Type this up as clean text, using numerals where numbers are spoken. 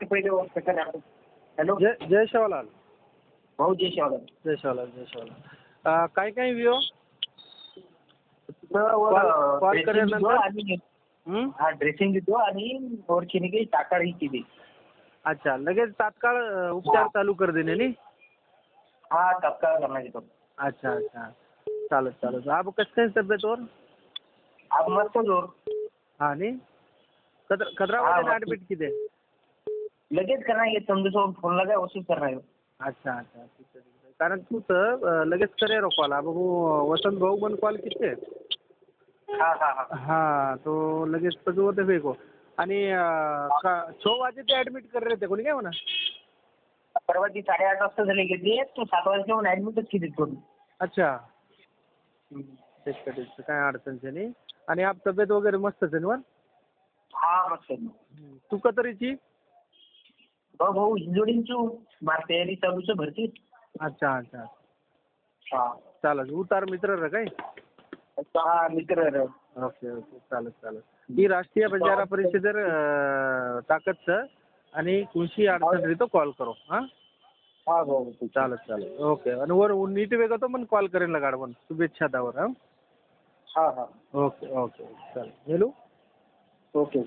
पहिले वर्ष करा. हॅलो जय जय शिवलाल. भाऊ जय शिवलाल. जय शिवलाल जय शिवलाल. काय काय व्हिओ कॉल ड्रेसिंग केल्यानंतर आणि हा ड्रेसिंग देतो आणि वरची काही टाकाळ ही केली. अच्छा लगेच तात्काळ उपचार चालू कर देणे नी. हा तात्काळ करणार येतो. अच्छा अच्छा चालत चालत. अब कसं काय तब्येत वर? अब मस्त जोर. हा नी कदरामध्ये ऍडमिट किती? लगेच करणार येत समजा फोन लगा वसूल करणार. अच्छा अच्छा ठीक आहे ठीक आहे. कारण तू तर लगेच करे रो कॉल. अब वो वसंत भाऊ पण कॉल किती? हा हा हा. हा तो लगेच कसं होतं फेको. आणि 6 वाजे ते ऍडमिट कर रे ते कोणी काय म्हणा. परवा ती 8:30 वाजता झाली घेतली. तू 7 वाजता येऊन ऍडमिटच केली करून. अच्छा ठीक आहे ठीक आहे. काय अडचणच नाही. आणि आप तब्येत वगैरे मस्तच आहे ना? हा मस्त. तू कतरीची? भाऊ हिंजोडींचू मार तयारी चालूच भरती. अच्छा अच्छा हा चालेल. उतार मित्र रे काय? हा मित्र रे. ओके ओके चालेल चालेल. ही राष्ट्रीय बंजारा परिषदेर ताकदचं आणि कुणशी अडचण रही तो कॉल करो. हां हा भाऊ चालेल चालेल. ओके. आणि वर नीट वेगळं तो पण कॉल करेन लगाड पण शुभेच्छा दावर. हां हा हा ओके ओके चालेल. Hello okay.